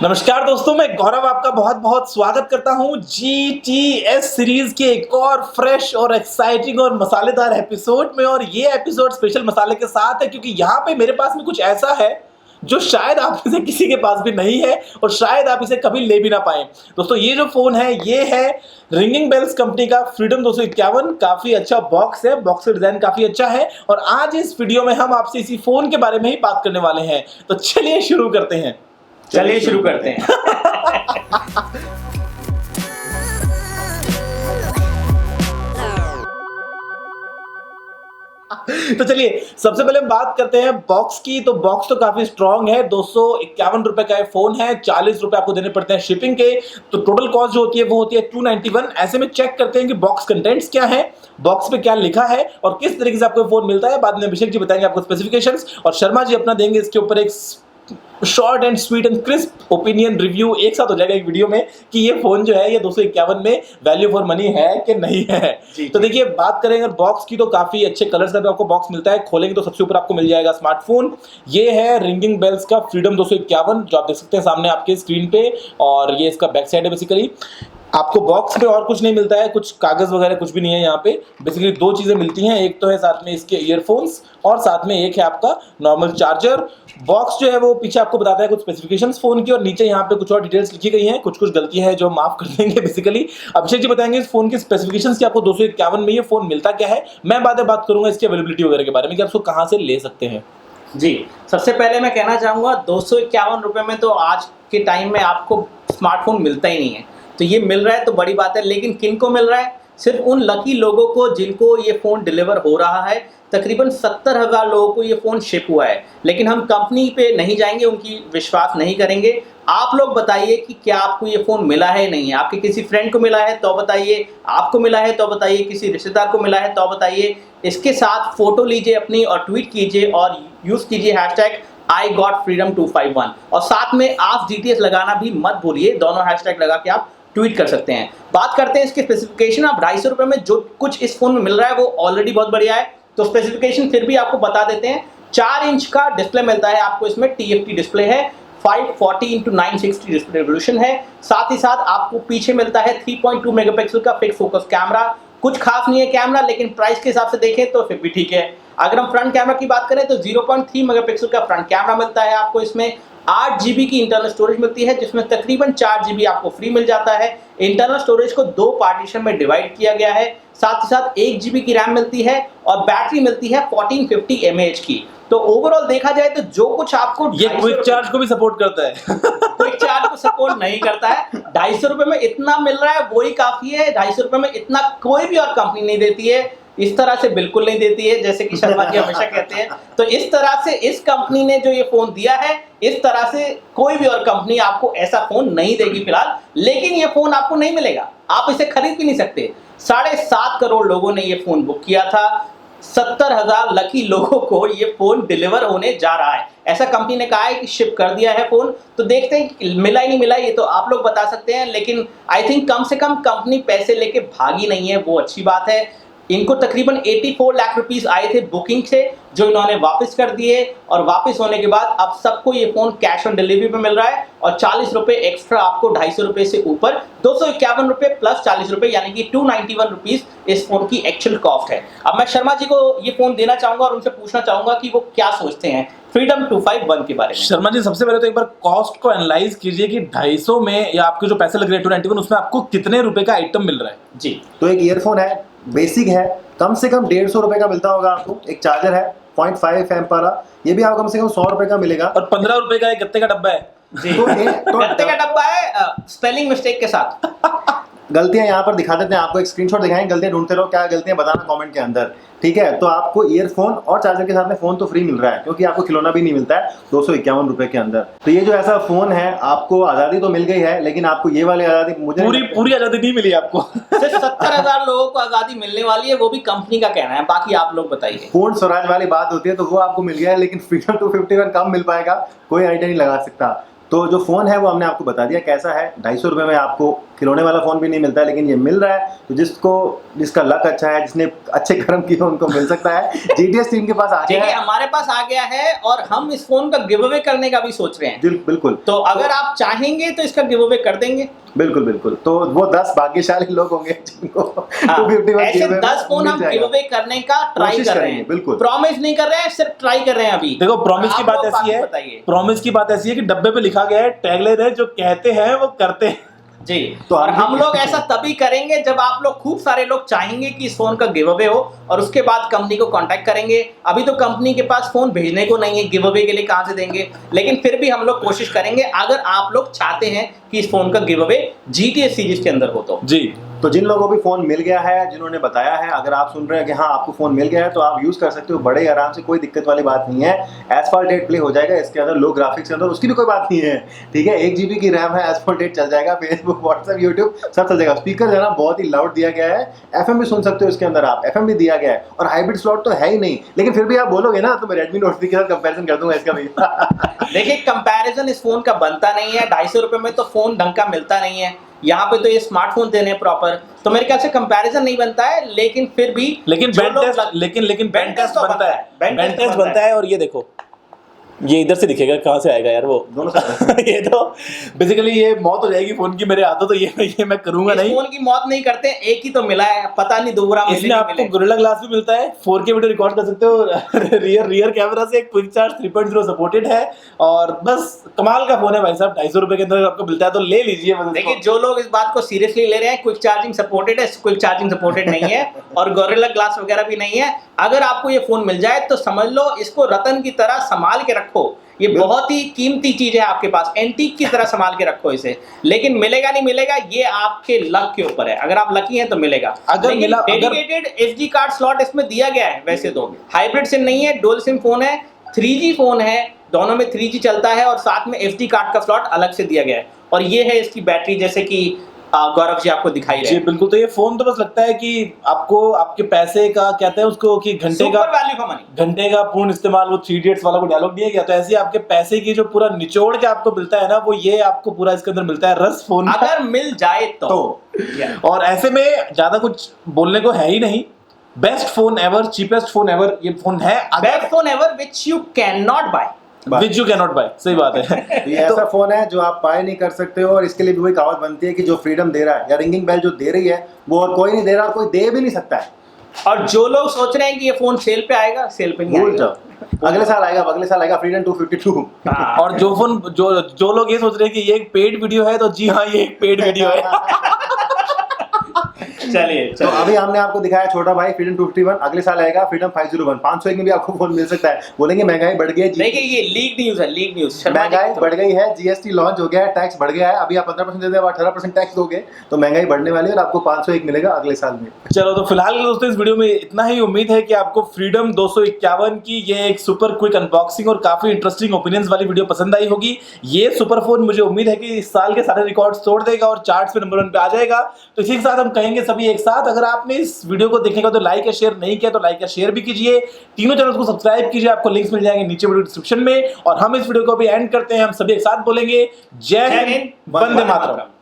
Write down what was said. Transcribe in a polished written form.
नमस्कार दोस्तों, मैं गौरव आपका बहुत बहुत स्वागत करता हूं GTS सीरीज के एक और फ्रेश और एक्साइटिंग और मसालेदार एपिसोड में। और ये एपिसोड स्पेशल मसाले के साथ है क्योंकि यहाँ पे मेरे पास में कुछ ऐसा है जो शायद आप में से किसी के पास भी नहीं है और शायद आप इसे कभी ले भी ना पाए। दोस्तों, ये जो फोन है ये है रिंगिंग बेल्स कंपनी का फ्रीडम 251। काफी अच्छा बॉक्स है, बॉक्स का डिजाइन काफी अच्छा है और आज इस वीडियो में हम आपसे इसी फोन के बारे में ही बात करने वाले हैं। तो चलिए शुरू करते हैं। तो चलिए सबसे पहले हम बात करते हैं बॉक्स की। तो बॉक्स तो काफी स्ट्रॉन्ग है, 251 रुपए का फोन है, 40 रुपए आपको देने पड़ते हैं शिपिंग के। तो टोटल कॉस्ट जो होती है वो होती है 291। ऐसे में चेक करते हैं कि बॉक्स कंटेंट्स क्या है, बॉक्स पे क्या लिखा है और किस तरीके से आपको फोन मिलता है। बाद में अभिषेक जी बताएंगे आपको स्पेसिफिकेशंस और शर्मा जी अपना देंगे इसके ऊपर एक short and sweet and crisp opinion review. एक साथ हो जाएगा एक वीडियो में कि ये फोन जो है ये 251 में वैल्यू फॉर मनी है कि नहीं है। तो देखिए, बात करें अगर बॉक्स की तो काफी अच्छे कलर्स का आपको बॉक्स मिलता है। खोलेंगे तो सबसे ऊपर आपको मिल जाएगा स्मार्टफोन। ये है रिंगिंग बेल्स का फ्रीडम 251 जो आप देख सकते हैं सामने आपके स्क्रीन पे। और ये इसका बैक साइड है। बेसिकली आपको बॉक्स में और कुछ नहीं मिलता है, कुछ कागज वगैरह कुछ भी नहीं है यहाँ पे। बेसिकली दो चीजें मिलती हैं, एक तो है साथ में इसके ईयरफोन्स और साथ में एक है आपका नॉर्मल चार्जर। बॉक्स जो है वो पीछे आपको बताता है कुछ स्पेसिफिकेशंस फोन की और नीचे यहाँ पे कुछ और डिटेल्स लिखी गई हैं। कुछ गलतियां हैं जो माफ कर देंगे। बेसिकली अभिषेक जी बताएंगे इस फोन की स्पेसिफिकेशंस कि आपको 251 में ये फोन मिलता क्या है। मैं बाद में बात करूंगा इसकी अवेलेबिलिटी वगैरह के बारे में कि आप इसको कहाँ से ले सकते हैं। जी, सबसे पहले मैं कहना चाहूँगा 251 रुपये में तो आज के टाइम में आपको स्मार्टफोन मिलता ही नहीं है। तो ये मिल रहा है तो बड़ी बात है, लेकिन किन को मिल रहा है? सिर्फ उन लकी लोगों को जिनको ये फ़ोन डिलीवर हो रहा है। तकरीबन 70,000 लोगों को ये फ़ोन शिप हुआ है, लेकिन हम कंपनी पे नहीं जाएंगे, उनकी विश्वास नहीं करेंगे। आप लोग बताइए कि क्या आपको ये फ़ोन मिला है नहीं है। आपके किसी फ्रेंड को मिला है तो बताइए, आपको मिला है तो बताइए, किसी रिश्तेदार को मिला है तो बताइए। इसके साथ फ़ोटो लीजिए अपनी और ट्वीट कीजिए और यूज़ कीजिए हैशटैग #IGotFreedom251 और साथ में आप GTS लगाना भी मत भूलिए। दोनों हैशटैग लगा के आप ट्वीट कर सकते हैं। बात करते हैं इसके स्पेसिफिकेशन। आप 250 रुपये में जो कुछ इस फोन में मिल रहा है वो ऑलरेडी बहुत बढ़िया है। तो स्पेसिफिकेशन फिर भी आपको बता देते हैं। 4 इंच का डिस्प्ले मिलता है आपको, इसमें TFT डिस्प्ले है, 540x960 डिस्प्ले रेजोल्यूशन है। साथ ही साथ आपको पीछे मिलता है 3.2 मेगापिक्सल का फिक्स फोकस कैमरा। कुछ खास नहीं है कैमरा, लेकिन प्राइस के हिसाब से देखें तो फिर भी ठीक है। अगर हम फ्रंट कैमरा की बात करें तो 0.3 मेगापिक्सल का फ्रंट कैमरा मिलता है आपको। इसमें 8 GB की इंटरनल स्टोरेज मिलती है, जिसमें तकरीबन 4 GB आपको फ्री मिल जाता है। इंटरनल स्टोरेज को 2 पार्टीशन में डिवाइड किया गया है। साथ ही साथ 1 GB की रैम मिलती है और बैटरी मिलती है 1450 mAh की। तो ओवरऑल देखा जाए तो जो कुछ आपको ये क्विक चार्ज को भी सपोर्ट करता है। क्विक चार्ज को सपोर्ट नहीं करता है। 250 रुपये में इतना मिल रहा है वही काफी है। 250 रुपये में इतना कोई भी और कंपनी नहीं देती है, इस तरह से बिल्कुल नहीं देती है जैसे कि शर्मा जी हमेशा कहते हैं। तो इस तरह से इस कंपनी ने जो ये फोन दिया है, इस तरह से कोई भी और कंपनी आपको ऐसा फोन नहीं देगी फिलहाल। लेकिन ये फोन आपको नहीं मिलेगा, आप इसे खरीद भी नहीं सकते। 7.5 करोड़ लोगों ने ये फोन बुक किया था। 70,000 लकी लोगों को ये फोन डिलीवर होने जा रहा है। ऐसा कंपनी ने कहा है कि शिप कर दिया है फोन। तो देखते हैं मिला ही नहीं मिला, ये तो आप लोग बता सकते हैं। लेकिन आई थिंक कम से कम कंपनी पैसे लेके भागी नहीं है, वो अच्छी बात है। इनको तकरीबन 84 लाख रुपीस आए थे बुकिंग से, जो इन्होंने वापस कर दिए। और वापस होने के बाद अब सबको ये फोन कैश ऑन डिलीवरी पे मिल रहा है और 40 रुपये एक्स्ट्रा आपको 250 रुपये से ऊपर 251 रुपये प्लस 40 रुपये यानी कि 291 रुपीस इस फोन की एक्चुअल कॉस्ट है। अब मैं शर्मा जी को ये फोन देना चाहूंगा और उनसे पूछना चाहूंगा कि वो क्या सोचते हैं फ्रीडम 251 के बारे में। शर्मा जी, सबसे पहले तो एक बार कॉस्ट को एनालाइज कीजिए कि 250 में या आपके जो पैसे लग रहे हैं 291 उसमें आपको कितने रुपए का आइटम मिल रहा है। जी, तो एक ईयरफोन है, बेसिक है, कम से कम 150 रुपए का मिलता होगा आपको। एक चार्जर है 0.5 एम्प वाला, ये भी आपको कम से कम 100 रुपए का मिलेगा। और 15 रुपए का एक गत्ते का डब्बा है। जी। तो गत्ते का डब्बा है स्पेलिंग मिस्टेक के साथ। गलतियां यहाँ पर दिखा देते हैं, आपको एक स्क्रीनशॉट दिखाएंगे, गलतियां ढूंढते रहो, क्या गलतियां बताना कमेंट के अंदर, ठीक है। तो आपको ईयरफोन और चार्जर के साथ में फोन तो फ्री मिल रहा है, क्योंकि आपको खिलौना भी नहीं मिलता है 251 रुपए के अंदर। तो ये जो ऐसा फोन है, आपको आजादी तो मिल गई है, लेकिन आपको ये वाली आजादी मुझे पूरी आजादी नहीं मिली आपको। सिर्फ 70,000 लोगों को आजादी मिलने वाली है, वो भी कंपनी का कहना है, बाकी आप लोग बताइए। पूर्ण स्वराज वाली बात होती है तो वो आपको मिल गया है, लेकिन फ्रीडम 251 कम मिल पाएगा, कोई आइडिया नहीं लगा सकता। तो जो फ़ोन है वो हमने आपको बता दिया कैसा है। 250 रुपये में आपको खिलौने वाला फ़ोन भी नहीं मिलता है, लेकिन ये मिल रहा है। तो जिसका लक अच्छा है, जिसने अच्छे कर्म किए, उनको मिल सकता है। GTS टीम के पास आ गया है, हमारे पास आ गया है और हम इस फोन का गिव अवे करने का भी सोच रहे हैं। बिल्कुल। तो अगर आप चाहेंगे तो इसका गिव अवे कर देंगे। बिल्कुल। तो वो 10 भाग्यशाली लोग होंगे जिनको 251 ऐसे 10 फोन हम गिव अवे करने का ट्राई कर रहे हैं। बिल्कुल, प्रॉमिस नहीं कर रहे हैं, सिर्फ ट्राई कर रहे हैं अभी। देखो प्रॉमिस की बात ऐसी है, प्रॉमिस की बात ऐसी है कि डब्बे पे लिखा गया है, टैगलाइन है, जो कहते हैं वो करते हैं जी। तो और हम लोग ऐसा तभी करेंगे जब आप लोग, खूब सारे लोग चाहेंगे कि इस फोन का गिव अवे हो, और उसके बाद कंपनी को कांटेक्ट करेंगे। अभी तो कंपनी के पास फोन भेजने को नहीं है, गिव अवे के लिए कहां से देंगे, लेकिन फिर भी हम लोग कोशिश करेंगे अगर आप लोग चाहते हैं कि इस फोन का गिव अवे GTS सीरीज के अंदर हो तो जी। तो जिन लोगों को भी फ़ोन मिल गया है, जिन्होंने बताया है, अगर आप सुन रहे हैं कि हाँ आपको फ़ोन मिल गया है, तो आप यूज़ कर सकते हो बड़े आराम से, कोई दिक्कत वाली बात नहीं है। एसफॉल्ट 8 प्ले हो जाएगा इसके अंदर, लो ग्राफिक्स के अंदर, उसकी भी कोई बात नहीं है, ठीक है। 1 GB की रैम है, एसफॉल्ट 8 चल जाएगा, फेसबुक, व्हाट्सएप, यूट्यूब सब चल जाएगा। स्पीकर जो है ना बहुत ही लाउड दिया गया है, FM भी सुन सकते हो इसके अंदर आप, FM भी दिया गया है, और हाइब्रिड स्लॉट तो है ही नहीं, लेकिन फिर भी आप बोलोगे ना तो मैं Redmi Note 3 के साथ कंपैरिजन कर दूंगा इसका भी। देखिए कंपैरिजन इस फोन का बनता नहीं है। 250 रुपए में तो फोन ढंग का मिलता नहीं है, यहाँ पे तो ये स्मार्टफोन देने प्रॉपर, तो मेरे ख्याल से कंपैरिजन नहीं बनता है। लेकिन फिर भी लेकिन बैंड टेस्ट बनता है, बैंड टेस्ट बनता है। और ये देखो, ये इधर से दिखेगा, कहाँ से आएगा यार वो दोनों साइड ये तो बेसिकली ये मौत हो जाएगी फोन की मेरे हाथों, तो ये मैं करूंगा नहीं। फोन की मौत नहीं करते, एक ही तो मिला है, पता नहीं दोबारा इसमें आपको गोरिल्ला ग्लास भी मिलता है, 4K वीडियो रिकॉर्ड कर सकते हो, रियर कैमरा से, क्विक चार्ज 3.0 सपोर्टेड है, और बस कमाल का फोन है भाई साहब। 250 रुपए के अंदर आपको मिलता है, तो ले लीजिए। देखिए जो लोग इस बात को सीरियसली ले रहे हैं, क्विक चार्जिंग सपोर्टेड है, क्विक चार्जिंग सपोर्टेड नहीं है, और गोरिल्ला ग्लास वगैरह भी नहीं है। अगर आपको ये फोन मिल जाए तो समझ लो इसको रतन की तरह संभाल के रखो, ये बहुत ही कीमती चीज है आपके पास, एंटीक की तरह संभाल के रखो इसे। लेकिन मिलेगा नहीं मिलेगा ये आपके लक के ऊपर है, अगर आप लकी हैं तो मिलेगा। अगर मिला, डेडिकेटेड SD कार्ड स्लॉट इसमें दिया गया है, वैसे तो हाइब्रिड सिम नहीं है, डुअल सिम फोन है, 3G फोन है, दोनों में 3G चलता है, और साथ में SD कार्ड का स्लॉट अलग से दिया गया है। और ये है इसकी बैटरी, जैसे कि गौरव जी आपको दिखाई रहे जी बिल्कुल। तो ये फोन तो बस लगता है कि आपको आपके पैसे का, कहते हैं उसको, कि घंटे का पूर्ण इस्तेमाल, वो 3 Idiots वाला को डायलॉग दिया गया, तो ऐसे ही आपके पैसे की जो पूरा निचोड़ के आपको मिलता है ना, वो ये आपको पूरा इसके अंदर मिलता है, रस फोन अगर मिल जाए तो। और ऐसे में ज्यादा कुछ बोलने को है ही नहीं। Best phone ever, cheapest phone ever ये फोन है, best phone ever which you cannot buy, which you cannot buy, सही बात है। ये ऐसा फोन है जो आप बाय नहीं कर सकते हो, और इसके लिए भी वही कहावत बनती है कि जो फ्रीडम दे रहा है, या रिंगिंग बेल जो दे रही है, वो और कोई नहीं दे रहा, कोई दे भी नहीं सकता है। और जो लोग सोच रहे हैं कि ये फोन सेल पे आएगा, सेल पे नहीं आएगा, अगले साल आएगा फ्रीडम 252। और जो फोन जो लोग ये सोच रहे हैं कि ये एक पेड वीडियो है, तो जी हाँ ये एक पेड वीडियो है। चलिए तो अभी हमने आपको दिखाया छोटा भाई फ्रीडम 251, अगले साल आएगा फ्रीडम 501, 501 में भी आपको फोन मिल सकता है। बोलेंगे महंगाई बढ़ गई है, देखिए ये लीक न्यूज है, लीक न्यूज। महंगाई बढ़ गई है, GST लॉन्च हो गया है, टैक्स बढ़ गया है, अभी आप 15% देते हो, 18% टैक्स दोगे, तो महंगाई बढ़ने वाली है, और आपको 501 मिलेगा अगले साल में। चलो तो फिलहाल दोस्तों इस वीडियो में इतना ही। उम्मीद है कि आपको फ्रीडम 251 की ये एक सुपर क्विक अनबॉक्सिंग और काफी इंटरेस्टिंग ओपिनियंस वाली वीडियो पसंद आई होगी। ये सुपर फोन मुझे उम्मीद है कि इस साल के सारे रिकॉर्ड्स तोड़ देगा और चार्ट्स पे नंबर 1 पे आ जाएगा। तो इसी के साथ हम कहेंगे सभी एक साथ, अगर आपने इस वीडियो को देखने का तो लाइक या शेयर नहीं किया तो लाइक या शेयर भी कीजिए, तीनों चैनल को सब्सक्राइब कीजिए, आपको लिंक्स मिल जाएंगे नीचे वीडियो डिस्क्रिप्शन में। और हम इस वीडियो को भी एंड करते हैं, हम सभी एक साथ बोलेंगे जय हिंद, वंदे मातरम।